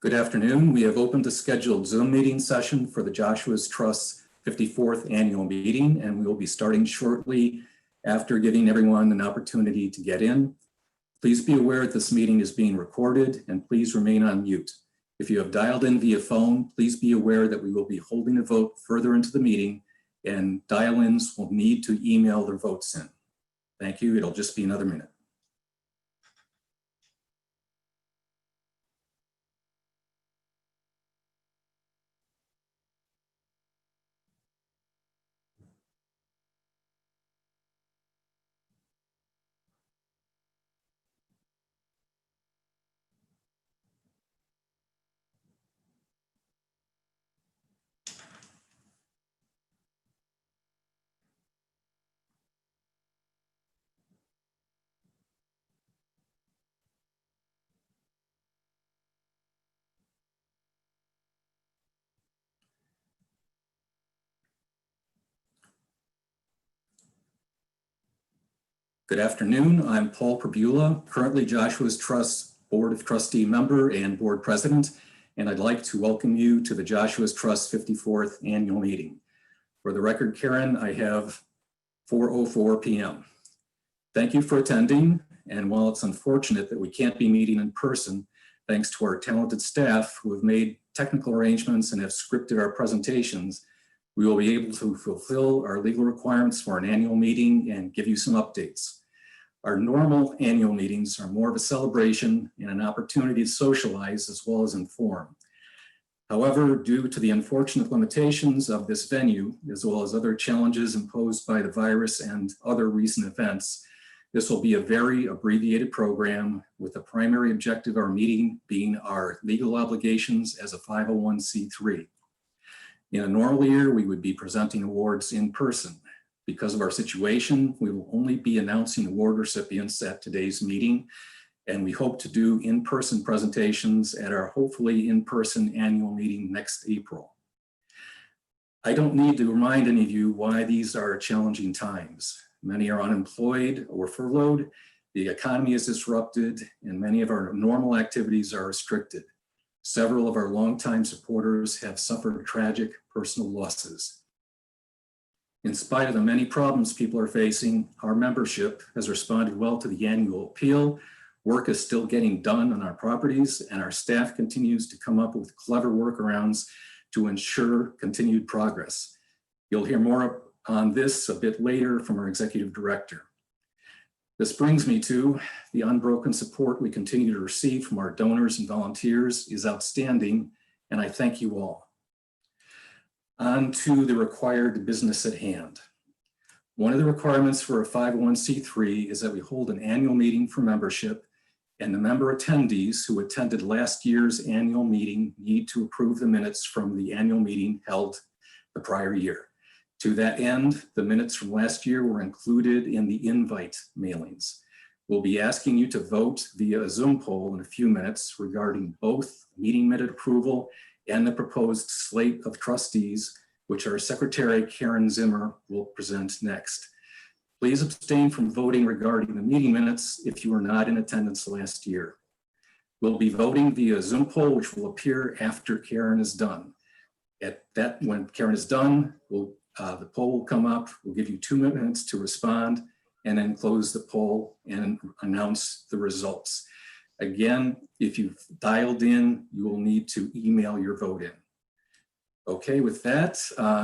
Good afternoon. We have opened a scheduled Zoom meeting session for the Joshua's Trust 54th annual meeting, and we will be starting shortly after giving everyone an opportunity to get in. Please be aware that this meeting is being recorded, and please remain on mute. If you have dialed in via phone, please be aware that we will be holding a vote further into the meeting, and dial-ins will need to email their votes in. Thank you. It'll just be another minute. Good afternoon. I'm Paul Perbula, currently Joshua's Trust Board of Trustee member and board president, and I'd like to welcome you to the Joshua's Trust 54th annual meeting. For the record, Karen, I have 4:04 p.m. Thank you for attending, and while it's unfortunate that we can't be meeting in person, thanks to our talented staff who have made technical arrangements and have scripted our presentations, we will be able to fulfill our legal requirements for an annual meeting and give you some updates. Our normal annual meetings are more of a celebration and an opportunity to socialize as well as inform. However, due to the unfortunate limitations of this venue, as well as other challenges imposed by the virus and other recent events, this will be a very abbreviated program with the primary objective of our meeting being our legal obligations as a 501c3. In a normal year, we would be presenting awards in person. Because of our situation, we will only be announcing award recipients at today's meeting, and we hope to do in-person presentations at our hopefully in-person annual meeting next April. I don't need to remind any of you why these are challenging times. Many are unemployed or furloughed, the economy is disrupted, and many of our normal activities are restricted. Several of our longtime supporters have suffered tragic personal losses. In spite of the many problems people are facing, our membership has responded well to the annual appeal. Work is still getting done on our properties, and our staff continues to come up with clever workarounds to ensure continued progress. You'll hear more on this a bit later from our executive director. This brings me to the unbroken support we continue to receive from our donors and volunteers is outstanding, and I thank you all. On to the required business at hand. One of the requirements for a 501c3 is that we hold an annual meeting for membership, and the member attendees who attended last year's annual meeting need to approve the minutes from the annual meeting held the prior year. To that end, the minutes from last year were included in the invite mailings. We'll be asking you to vote via a Zoom poll in a few minutes regarding both meeting minute approval and the proposed slate of trustees, which our Secretary Karen Zimmer will present next. Please abstain from voting regarding the meeting minutes if you were not in attendance last year. We'll be voting via Zoom poll, which will appear after Karen is done. When Karen is done, the poll will come up. We'll give you 2 minutes to respond and then close the poll and announce the results. Again, if you've dialed in, you will need to email your vote in. Okay, with that,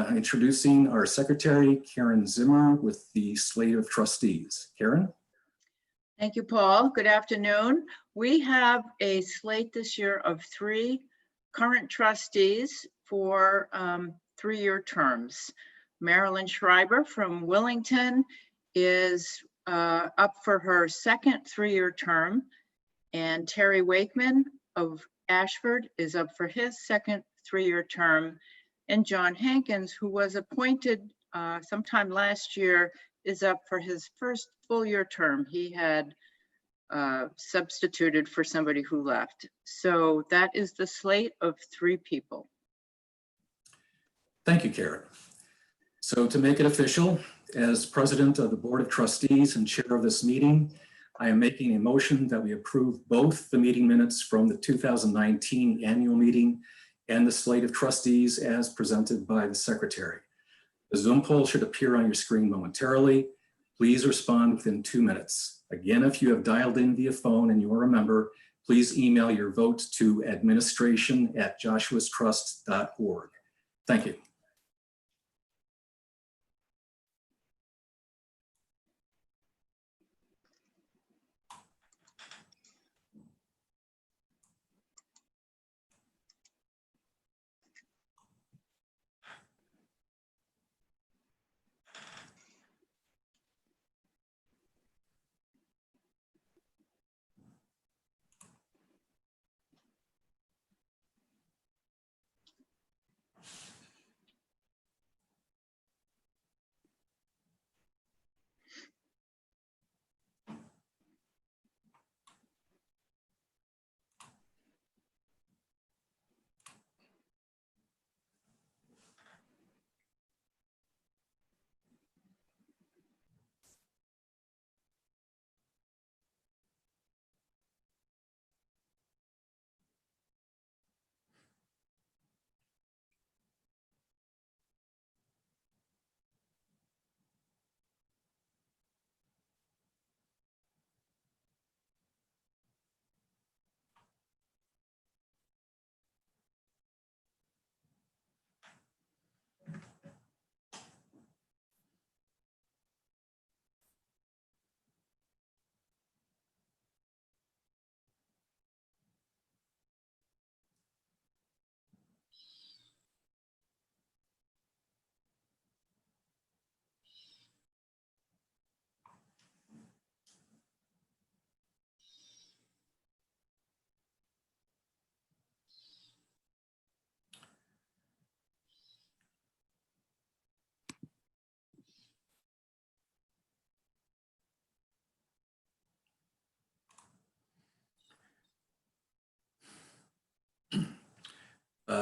introducing our Secretary, Karen Zimmer, with the slate of trustees. Karen? Thank you, Paul. Good afternoon. We have a slate this year of 3 current trustees for 3-year terms. Marilyn Schreiber from Willington is up for her second 3-year term. And Terry Wakeman of Ashford is up for his second 3-year term. And John Hankins, who was appointed sometime last year, is up for his first full-year term. He had substituted for somebody who left. So that is the slate of 3 people. Thank you, Karen. So to make it official, as president of the Board of Trustees and chair of this meeting, I am making a motion that we approve both the meeting minutes from the 2019 annual meeting and the slate of trustees as presented by the secretary. The Zoom poll should appear on your screen momentarily. Please respond within 2 minutes. Again, if you have dialed in via phone and you are a member, please email your vote to administration@joshuastrust.org. Thank you.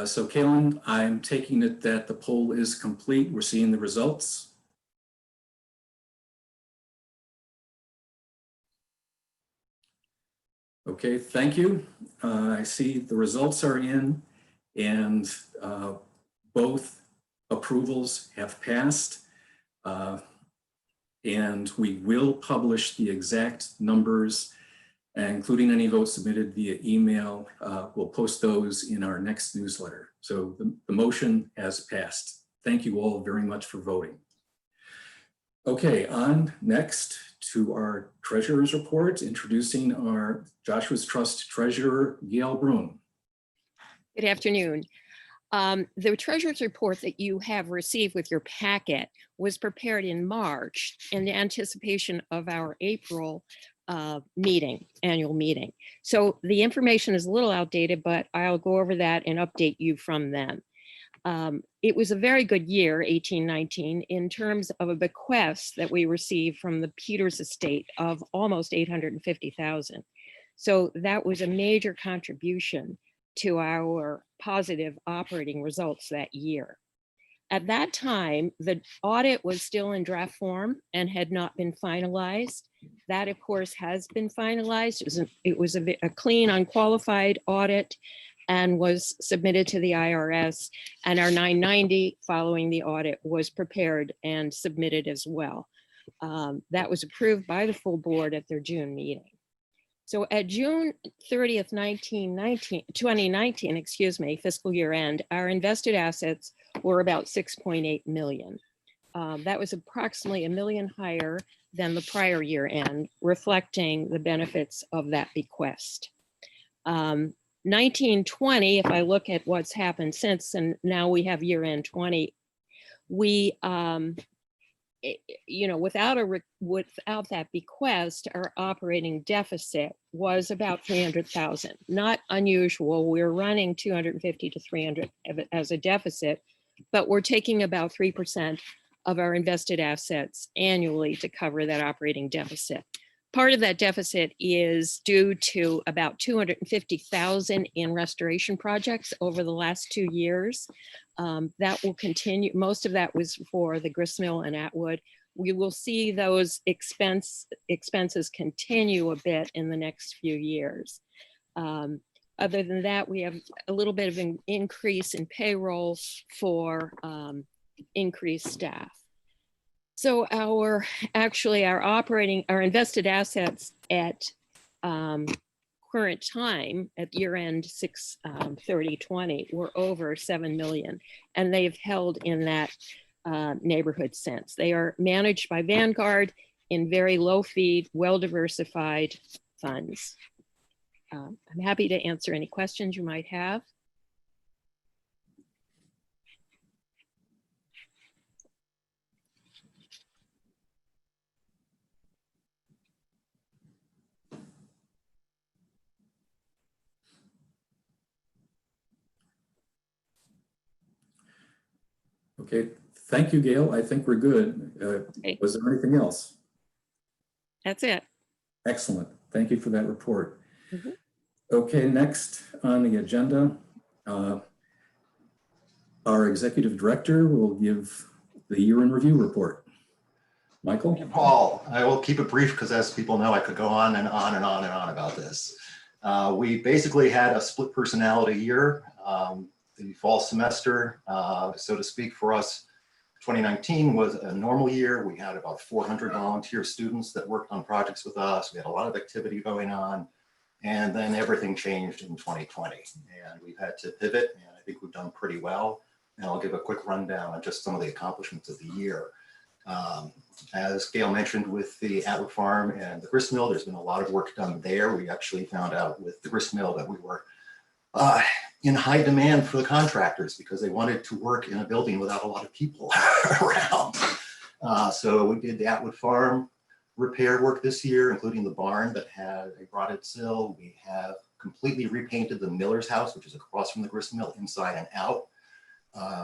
So Kaylin, I'm taking it that the poll is complete. We're seeing the results. Okay, thank you. I see the results are in and both approvals have passed. And we will publish the exact numbers, including any votes submitted via email. We'll post those in our next newsletter. So the motion has passed. Thank you all very much for voting. Okay, on next to our treasurer's report, introducing our Joshua's Trust treasurer, Gail Broom. Good afternoon. The treasurer's report that you have received with your packet was prepared in March in anticipation of our April annual meeting. So the information is a little outdated, but I'll go over that and update you from then. It was a very good year, 1819, in terms of a bequest that we received from the Peters estate of almost $850,000. So that was a major contribution to our positive operating results that year. At that time, the audit was still in draft form and had not been finalized. That, of course, has been finalized. It was a clean, unqualified audit and was submitted to the IRS. And our 990 following the audit was prepared and submitted as well. That was approved by the full board at their June meeting. So at June 30th, 2019, excuse me, fiscal year end, our invested assets were about 6.8 million. That was approximately $1 million higher than the prior year end, reflecting the benefits of that bequest. 1920, if I look at what's happened since, and now we have year end 20, we, without that bequest, our operating deficit was about 300,000. Not unusual. We're running 250 to 300 as a deficit, but we're taking about 3% of our invested assets annually to cover that operating deficit. Part of that deficit is due to about 250,000 in restoration projects over the last 2 years. That will continue. Most of that was for the gristmill and Atwood. we will see those expenses continue a bit in the next few years. Other than that, we have a little bit of an increase in payroll for increased staff. So our invested assets at current time at year end 6/30/20 were over 7 million, and they've held in that neighborhood since. They are managed by Vanguard in very low fee, well diversified funds. I'm happy to answer any questions you might have. Okay, thank you, Gail. I think we're good. Okay. Was there anything else? That's it. Excellent. Thank you for that report. Mm-hmm. Okay, next on the agenda, our executive director will give the year in review report. Michael? Thank you, Paul. I will keep it brief because, as people know, I could go on and on and on and on about this. We basically had a split personality year. The fall semester, so to speak, for us, 2019 was a normal year. We had about 400 volunteer students that worked on projects with us. We had a lot of activity going on, and then everything changed in 2020, and we've had to pivot, and I think we've done pretty well. And I'll give a quick rundown on just some of the accomplishments of the year. As Gail mentioned, with the Atwood Farm and the grist mill, there's been a lot of work done there. We actually found out with the grist mill that we were in high demand for the contractors because they wanted to work in a building without a lot of people around. So we did the Atwood Farm repair work this year, including the barn that had a rotted sill. We have completely repainted the miller's house, which is across from the grist mill, inside and out.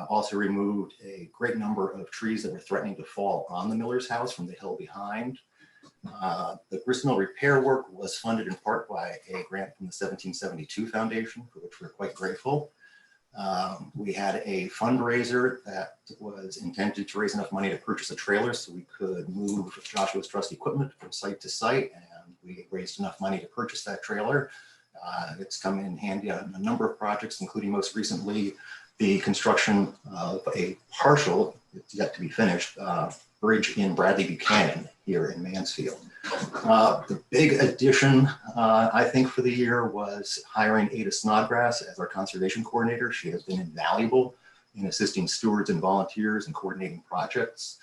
Also removed a great number of trees that were threatening to fall on the miller's house from the hill behind. The grist mill repair work was funded in part by a grant from the 1772 Foundation, for which we're quite grateful. We had a fundraiser that was intended to raise enough money to purchase a trailer so we could move Joshua's Trust equipment from site to site, and we raised enough money to purchase that trailer. It's come in handy on a number of projects, including most recently the construction of a partial, it's yet to be finished, bridge in Bradley Buchanan here in Mansfield. The big addition, I think, for the year was hiring Ada Snodgrass as our conservation coordinator. She has been invaluable in assisting stewards and volunteers and coordinating projects.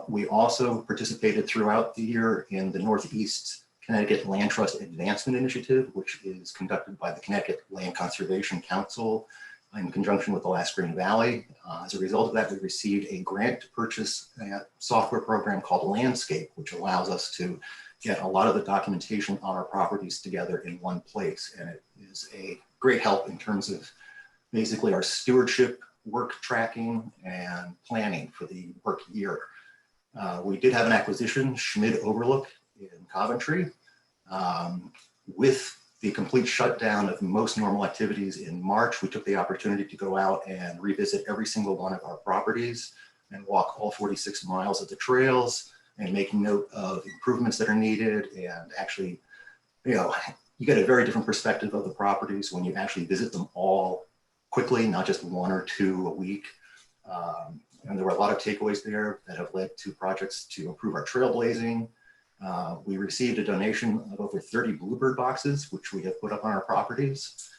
We also participated throughout the year in the Northeast Connecticut Land Trust Advancement Initiative, which is conducted by the Connecticut Land Conservation Council in conjunction with the Last Green Valley. As a result of that, we received a grant to purchase a software program called Landscape, which allows us to get a lot of the documentation on our properties together in one place. And it is a great help in terms of basically our stewardship, work tracking, and planning for the work year. We did have an acquisition, Schmid Overlook in Coventry. With the complete shutdown of most normal activities in March, we took the opportunity to go out and revisit every single one of our properties and walk all 46 miles of the trails and make note of improvements that are needed. And actually, you get a very different perspective of the properties when you actually visit them all quickly, not just one or two a week. And there were a lot of takeaways there that have led to projects to improve our trailblazing. We received a donation of over 30 bluebird boxes, which we have put up on our properties.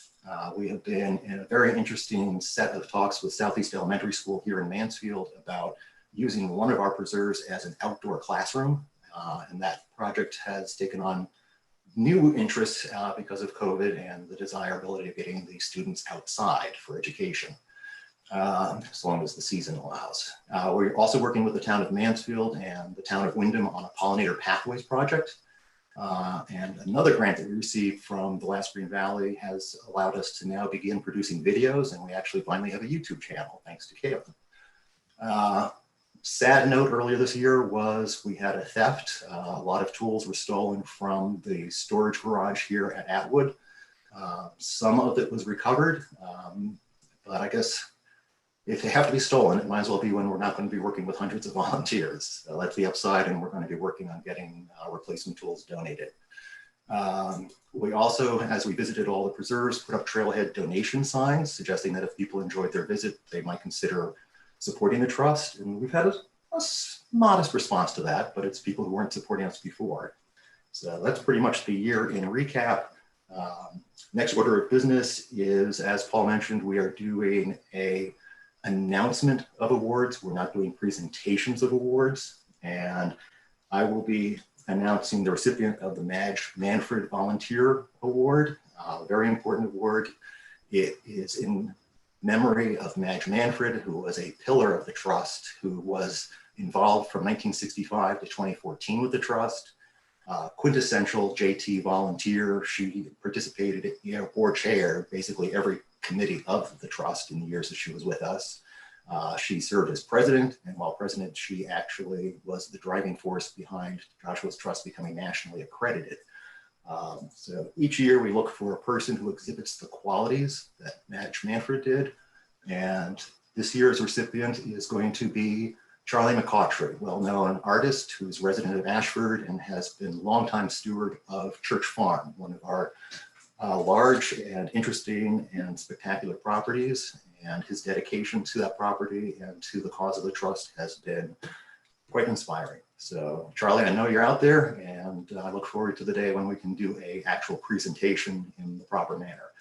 We have been in a very interesting set of talks with Southeast Elementary School here in Mansfield about using one of our preserves as an outdoor classroom. And that project has taken on new interests because of COVID and the desirability of getting the students outside for education, as long as the season allows. We're also working with the town of Mansfield and the town of Wyndham on a pollinator pathways project. And another grant that we received from the Last Green Valley has allowed us to now begin producing videos, and we actually finally have a YouTube channel, thanks to Caleb. Sad note earlier this year was we had a theft. A lot of tools were stolen from the storage garage here at Atwood. Some of it was recovered, but I guess, if they have to be stolen, it might as well be when we're not going to be working with hundreds of volunteers. That's the upside, and we're going to be working on getting replacement tools donated. We also, as we visited all the preserves, put up trailhead donation signs, suggesting that if people enjoyed their visit, they might consider supporting the trust. And we've had a modest response to that, but it's people who weren't supporting us before. So that's pretty much the year in recap. Next order of business is, as Paul mentioned, we are doing an announcement of awards. We're not doing presentations of awards. And I will be announcing the recipient of the Madge Manfred Volunteer Award, a very important award. It is in memory of Madge Manfred, who was a pillar of the trust, who was involved from 1965 to 2014 with the trust. Quintessential JT volunteer. She participated board chair, basically every committee of the trust in the years that she was with us. She served as president, and while president, she actually was the driving force behind Joshua's Trust becoming nationally accredited. So each year we look for a person who exhibits the qualities that Madge Manfred did. And this year's recipient is going to be Charlie McCautry, well-known artist who's resident of Ashford and has been longtime steward of Church Farm, one of our large and interesting and spectacular properties. And his dedication to that property and to the cause of the trust has been quite inspiring. So Charlie, I know you're out there, and I look forward to the day when we can do an actual presentation in the proper manner.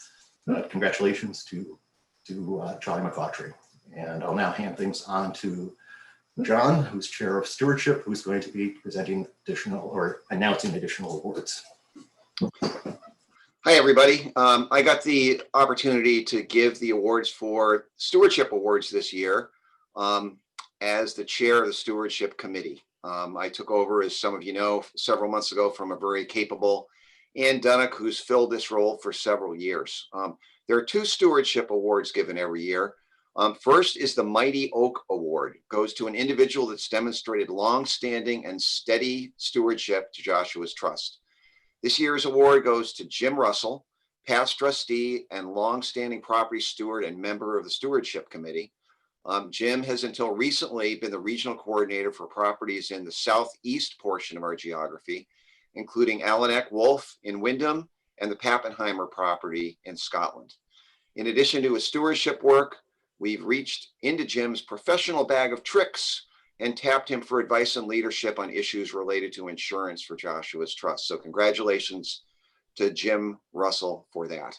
Congratulations to Charlie McCautry. And I'll now hand things on to John, who's chair of stewardship, who's going to be presenting additional or announcing additional awards. Hi, everybody. I got the opportunity to give the awards for Stewardship Awards this year as the chair of the Stewardship Committee. I took over, as some of you know, several months ago from a very capable Ann Dunnock, who's filled this role for several years. There are two Stewardship Awards given every year. First is the Mighty Oak Award. It goes to an individual that's demonstrated long-standing and steady stewardship to Joshua's Trust. This year's award goes to Jim Russell, past trustee and longstanding property steward and member of the Stewardship Committee. Jim has until recently been the regional coordinator for properties in the southeast portion of our geography, including Alleneck Wolf in Wyndham and the Pappenheimer property in Scotland. In addition to his stewardship work, we've reached into Jim's professional bag of tricks and tapped him for advice and leadership on issues related to insurance for Joshua's Trust. So congratulations to Jim Russell for that.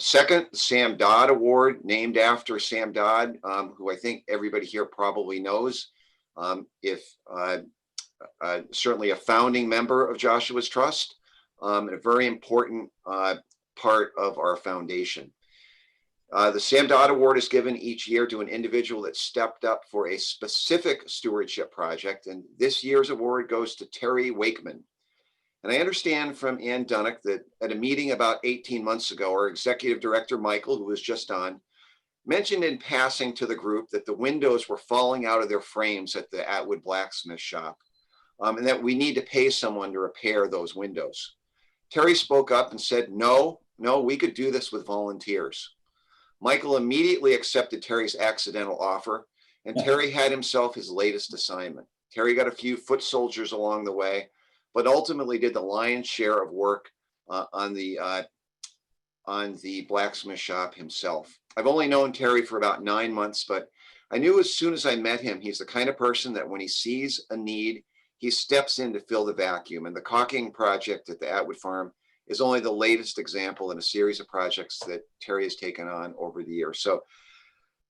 Second, the Sam Dodd Award, named after Sam Dodd, who I think everybody here probably knows, certainly a founding member of Joshua's Trust, and a very important part of our foundation. The Sam Dodd Award is given each year to an individual that stepped up for a specific stewardship project, and this year's award goes to Terry Wakeman. And I understand from Ann Dunnock that at a meeting about 18 months ago, our executive director, Michael, who was just on, mentioned in passing to the group that the windows were falling out of their frames at the Atwood blacksmith shop, and that we need to pay someone to repair those windows. Terry spoke up and said, no, we could do this with volunteers. Michael immediately accepted Terry's accidental offer, and Terry had himself his latest assignment. Terry got a few foot soldiers along the way, but ultimately did the lion's share of work on the blacksmith shop himself. I've only known Terry for about 9 months, but I knew as soon as I met him, he's the kind of person that when he sees a need, he steps in to fill the vacuum. And the caulking project at the Atwood farm is only the latest example in a series of projects that Terry has taken on over the years. So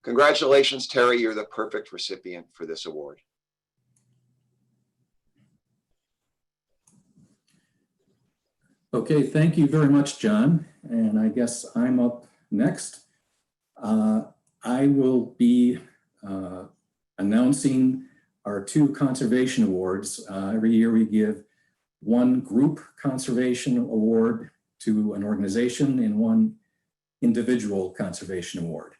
congratulations, Terry, you're the perfect recipient for this award. Okay, thank you very much, John. And I guess I'm up next. I will be announcing our two conservation awards. Every year we give one group conservation award to an organization and one individual conservation award.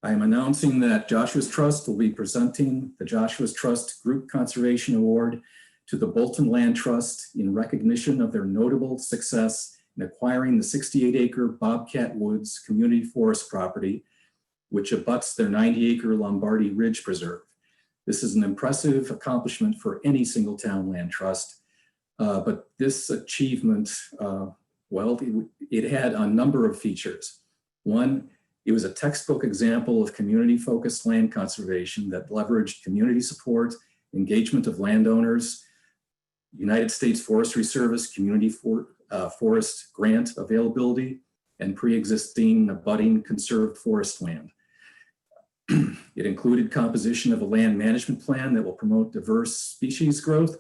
I am announcing that Joshua's Trust will be presenting the Joshua's Trust Group Conservation Award to the Bolton Land Trust in recognition of their notable success in acquiring the 68-acre Bobcat Woods Community Forest property which abuts their 90-acre Lombardy Ridge Preserve. This is an impressive accomplishment for any single town land trust, but this achievement, well, it had a number of features. One, it was a textbook example of community-focused land conservation that leveraged community support, engagement of landowners, United States Forestry Service community forest grant availability, and pre-existing abutting conserved forest land. It included composition of a land management plan that will promote diverse species growth,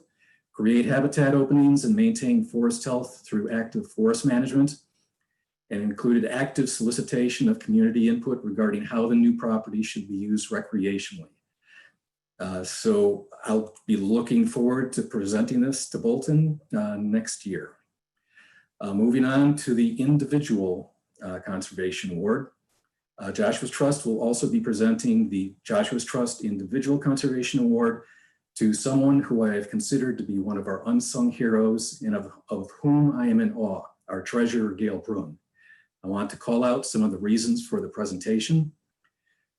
create habitat openings, and maintain forest health through active forest management, and included active solicitation of community input regarding how the new property should be used recreationally. So I'll be looking forward to presenting this to Bolton next year. Moving on to the individual conservation award. Joshua's Trust will also be presenting the Joshua's Trust Individual Conservation Award to someone who I have considered to be one of our unsung heroes and of whom I am in awe, our treasurer, Gail Brun. I want to call out some of the reasons for the presentation.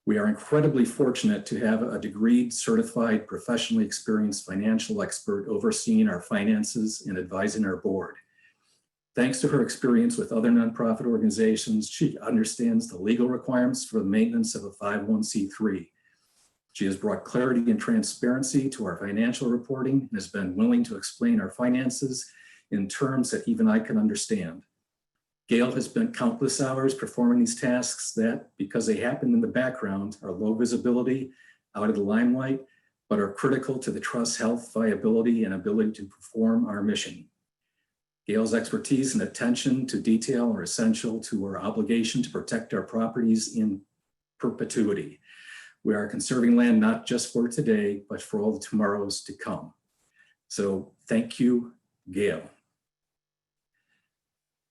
We are incredibly fortunate to have a degreed, certified, professionally experienced financial expert overseeing our finances and advising our board. Thanks to her experience with other nonprofit organizations, she understands the legal requirements for the maintenance of a 501c3. She has brought clarity and transparency to our financial reporting and has been willing to explain our finances in terms that even I can understand. Gail has spent countless hours performing these tasks that, because they happen in the background, are low visibility, out of the limelight, but are critical to the trust's health, viability, and ability to perform our mission. Gail's expertise and attention to detail are essential to our obligation to protect our properties in perpetuity. We are conserving land not just for today, but for all the tomorrows to come. So thank you, Gail.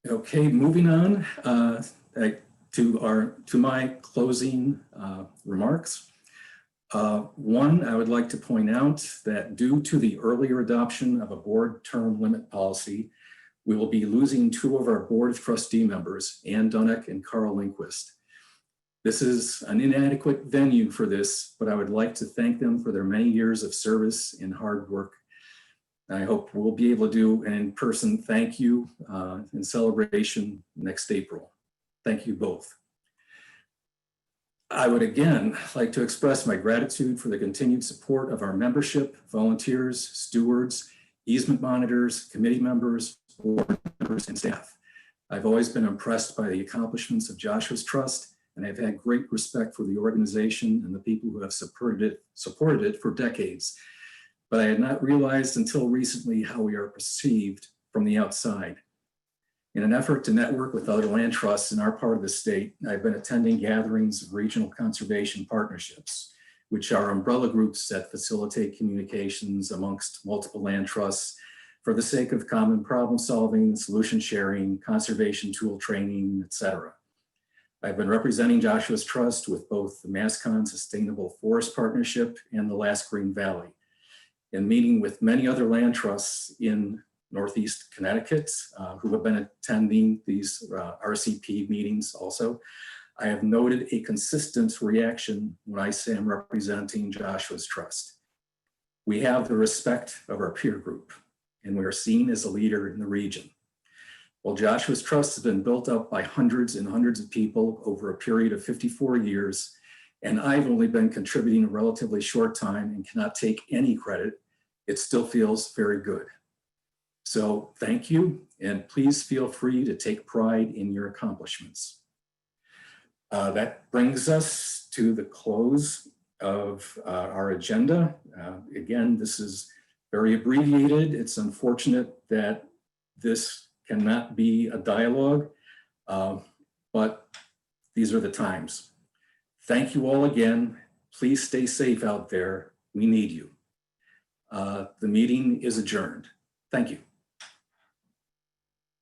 Okay, moving on to my closing remarks. One, I would like to point out that due to the earlier adoption of a board term limit policy, we will be losing two of our board of trustee members, Ann Dunnick and Carl Lindquist. This is an inadequate venue for this, but I would like to thank them for their many years of service and hard work. I hope we'll be able to do an in-person thank you and celebration next April. Thank you both. I would again like to express my gratitude for the continued support of our membership, volunteers, stewards, easement monitors, committee members, board members, and staff. I've always been impressed by the accomplishments of Joshua's Trust, and I've had great respect for the organization and the people who have supported it for decades. But I had not realized until recently how we are perceived from the outside. In an effort to network with other land trusts in our part of the state, I've been attending gatherings of regional conservation partnerships, which are umbrella groups that facilitate communications amongst multiple land trusts for the sake of common problem solving, solution sharing, conservation tool training, etc. I've been representing Joshua's Trust with both the MassCon Sustainable Forest Partnership and the Last Green Valley, and meeting with many other land trusts in Northeast Connecticut who have been attending these RCP meetings also. I have noted a consistent reaction when I say I'm representing Joshua's Trust. We have the respect of our peer group, and we are seen as a leader in the region. While Joshua's Trust has been built up by hundreds and hundreds of people over a period of 54 years, and I've only been contributing a relatively short time and cannot take any credit, it still feels very good. So thank you, and please feel free to take pride in your accomplishments. That brings us to the close of our agenda. Again, this is very abbreviated. It's unfortunate that this cannot be a dialogue, but these are the times. Thank you all again. Please stay safe out there. We need you. The meeting is adjourned. Thank you.